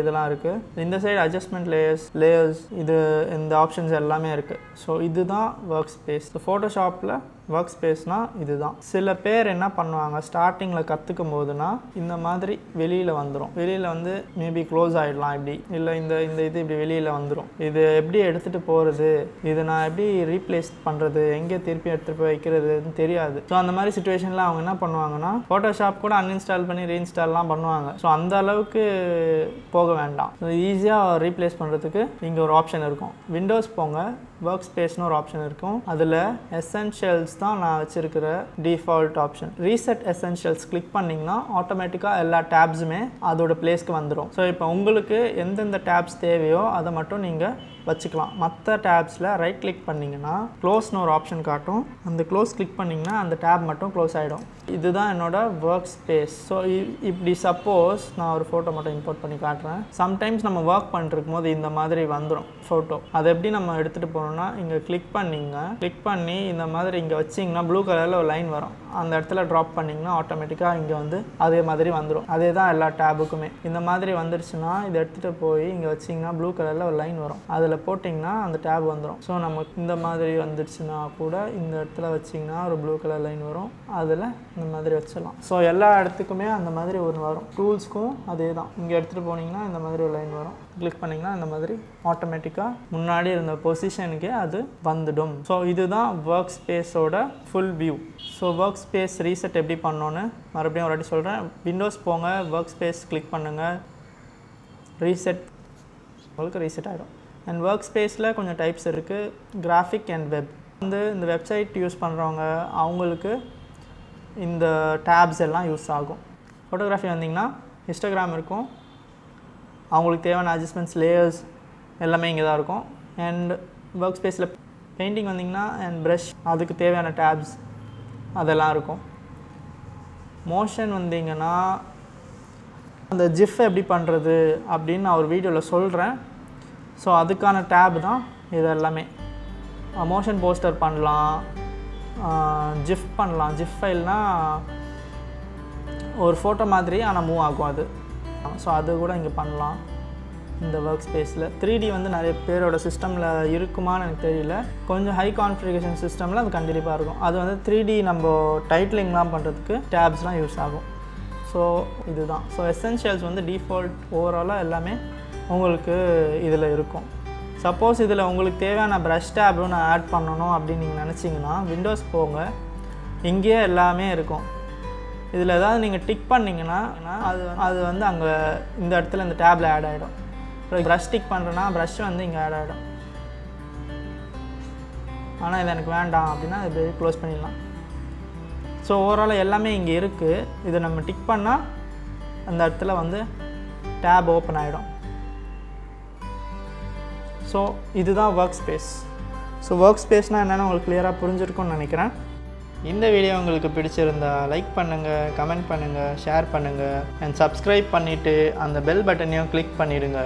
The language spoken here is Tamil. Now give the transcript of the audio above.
இதெல்லாம் இருக்குது. இந்த சைடு அட்ஜஸ்ட்மெண்ட் லேயர்ஸ் இது இந்த ஆப்ஷன்ஸ் எல்லாமே இருக்குது. ஸோ இதுதான் ஒர்க் ஸ்பேஸ். ஃபோட்டோஷாப்பில் ஒர்க் ஸ்பேஸ்னால் இதுதான். சில பேர் என்ன பண்ணுவாங்க, ஸ்டார்டிங்கில் கற்றுக்கும் போதுனா இந்த மாதிரி வெளியில் வந்துடும். வெளியில் வந்து மேபி க்ளோஸ் ஆகிடலாம் இப்படி, இல்லை இந்த இது இப்படி வெளியில் வந்துடும். இது எப்படி எடுத்துகிட்டு போகிறது, இது நான் எப்படி ரீப்ளேஸ் பண்ணுறது, எங்கே திருப்பி எடுத்துகிட்டு போய் வைக்கிறதுன்னு தெரியாது. ஸோ அந்த மாதிரி சுச்சுவேஷனில் அவங்க என்ன பண்ணுவாங்கன்னா ஃபோட்டோஷாப் கூட அன்இன்ஸ்டால் பண்ணி ரீஇன்ஸ்டால்லாம் பண்ணுவாங்க. ஸோ அந்த அளவுக்கு போக வேண்டாம். ஈஸியாக ரீப்ளேஸ் பண்ணுறதுக்கு இங்கே ஒரு ஆப்ஷன் இருக்கும். விண்டோஸ் போங்க, ஒர்க் ஸ்பேஸ்னு ஒரு ஆப்ஷன் இருக்கும். அதில் எசென்ஷியல்ஸ் தான் நான் வச்சுருக்கிற default option. Reset essentials click பண்ணிங்கன்னா ஆட்டோமேட்டிக்காக எல்லா டேப்ஸுமே அதோட பிளேஸ்க்கு வந்துடும். ஸோ இப்போ உங்களுக்கு எந்தெந்த டேப்ஸ் தேவையோ அதை மட்டும் நீங்கள் வச்சுக்கலாம். மற்ற டேப்ஸில் ரைட் கிளிக் பண்ணிங்கன்னா க்ளோஸ்னு ஒரு ஆப்ஷன் காட்டும். அந்த க்ளோஸ் கிளிக் பண்ணிங்கன்னா அந்த டேப் மட்டும் க்ளோஸ் ஆகிடும். இதுதான் என்னோடய ஒர்க் ஸ்பேஸ். ஸோ இப்படி சப்போஸ் நான் ஒரு ஃபோட்டோ மட்டும் இம்போர்ட் பண்ணி காட்டுறேன். சம்டைம்ஸ் நம்ம ஒர்க் பண்ணிருக்கும் போது இந்த மாதிரி வந்துடும் ஃபோட்டோ. அதை எப்படி நம்ம எடுத்துகிட்டு போகணுன்னா இங்கே கிளிக் பண்ணி இந்த மாதிரி இங்கே வச்சிங்கன்னா ப்ளூ கலரில் ஒரு லைன் வரும். அந்த இடத்துல ட்ராப் பண்ணிங்கன்னா ஆட்டோமேட்டிக்காக இங்கே வந்து அதே மாதிரி வந்துடும். அதே தான் எல்லா டேபுக்குமே. இந்த மாதிரி வந்துருச்சுன்னா இதை எடுத்துகிட்டு போய் இங்கே வச்சிங்கன்னா ப்ளூ கலரில் ஒரு லைன் வரும். அதில் போட்டிங்கன்னா அந்த டேப் வந்துடும். ஸோ நமக்கு இந்த மாதிரி வந்துடுச்சுன்னா கூட இந்த இடத்துல வச்சிங்கன்னா ஒரு ப்ளூ கலர் லைன் வரும். அதில் இந்த மாதிரி வச்சிடலாம். ஸோ எல்லா இடத்துக்குமே அந்த மாதிரி ஒன்று வரும். டூல்ஸ்க்கும் அதே தான். இங்கே எடுத்துகிட்டு போனீங்கன்னா இந்த மாதிரி ஒரு லைன் வரும். கிளிக் பண்ணிங்கன்னா இந்த மாதிரி ஆட்டோமேட்டிக்காக முன்னாடி இருந்த பொசிஷனுக்கே அது வந்துடும். ஸோ இதுதான் ஒர்க் ஸ்பேஸோட full view. So work space reset எப்படி பண்ணோன்னு மறுபடியும் ஒரு வாட்டி சொல்கிறேன். விண்டோஸ் போங்க, ஒர்க் ஸ்பேஸ் கிளிக் பண்ணுங்கள், ரீசெட் உங்களுக்கு ரீசெட் ஆகிடும். அண்ட் ஒர்க் ஸ்பேஸில் கொஞ்சம் டைப்ஸ் இருக்குது. Graphic and web. வந்து இந்த வெப்சைட் யூஸ் பண்ணுறவங்க அவங்களுக்கு இந்த டேப்ஸ் எல்லாம் யூஸ் ஆகும். ஃபோட்டோகிராஃபி வந்திங்கன்னா இன்ஸ்டாகிராம் இருக்கும். அவங்களுக்கு தேவையான அட்ஜஸ்ட்மெண்ட்ஸ் லேயர்ஸ் எல்லாமே இங்கே தான் இருக்கும். அண்ட் ஒர்க் ஸ்பேஸில் பெயிண்டிங் வந்திங்கன்னா அண்ட் ப்ரஷ் அதுக்கு தேவையான டேப்ஸ் அதெல்லாம் இருக்கும். மோஷன் வந்தீங்கன்னா அந்த ஜிஃப் எப்படி பண்ணுறது அப்படின்னு நான் ஒரு வீடியோவில் சொல்கிறேன். ஸோ அதுக்கான டேப் தான் இது எல்லாமே. மோஷன் போஸ்டர் பண்ணலாம், ஜிஃப் பண்ணலாம். ஜிஃப் ஃபைல்னால் ஒரு ஃபோட்டோ மாதிரி ஆனால் மூவ் ஆகும் அது. ஸோ அது கூட இங்கே பண்ணலாம் இந்த ஒர்க் ஸ்பேஸில். 3D வந்து நிறைய பேரோட சிஸ்டமில் இருக்குமான்னு எனக்கு தெரியல. கொஞ்சம் ஹை கான்ஃபிகரேஷன் சிஸ்டமில் அது கண்டிப்பாக இருக்கும். அது வந்து 3D நம்ம டைட்லிங்லாம் பண்ணுறதுக்கு டேப்ஸ்லாம் யூஸ் ஆகும். ஸோ இதுதான். ஸோ எசென்ஷியல்ஸ் வந்து டிஃபால்ட் ஓவராலாக எல்லாமே உங்களுக்கு இதில் இருக்கும். சப்போஸ் இதில் உங்களுக்கு தேவையான ப்ரஷ் டேபும் நான் ஆட் பண்ணணும் அப்படின்னு நீங்கள் நினச்சிங்கன்னா விண்டோஸ் போங்க, இங்கேயே எல்லாமே இருக்கும். இதில் ஏதாவது நீங்கள் டிக் பண்ணிங்கன்னா அது வந்து அங்கே இந்த இடத்துல இந்த டேப்பில் ஆட் ஆகிடும். இப்போ ப்ரஷ் டிக் பண்ணுறேன்னா ப்ரஷ் வந்து இங்கே ஆட் ஆகிடும். ஆனால் இது எனக்கு வேண்டாம் அப்படின்னா இது க்ளோஸ் பண்ணிடலாம். ஸோ ஓவராலாக எல்லாமே இங்கே இருக்குது. இதை நம்ம டிக் பண்ணால் அந்த இடத்துல வந்து டேப் ஓப்பன் ஆகிடும். ஸோ இதுதான் ஒர்க் ஸ்பேஸ். ஸோ ஒர்க் ஸ்பேஸ்னால் என்னென்னு உங்களுக்கு கிளியராக புரிஞ்சிருக்கும்னு நினைக்கிறேன். இந்த வீடியோ உங்களுக்கு பிடிச்சிருந்தா லைக் பண்ணுங்கள், கமெண்ட் பண்ணுங்கள், ஷேர் பண்ணுங்கள் அண்ட் சப்ஸ்கிரைப் பண்ணிவிட்டு அந்த பெல் பட்டனையும் கிளிக் பண்ணிவிடுங்க.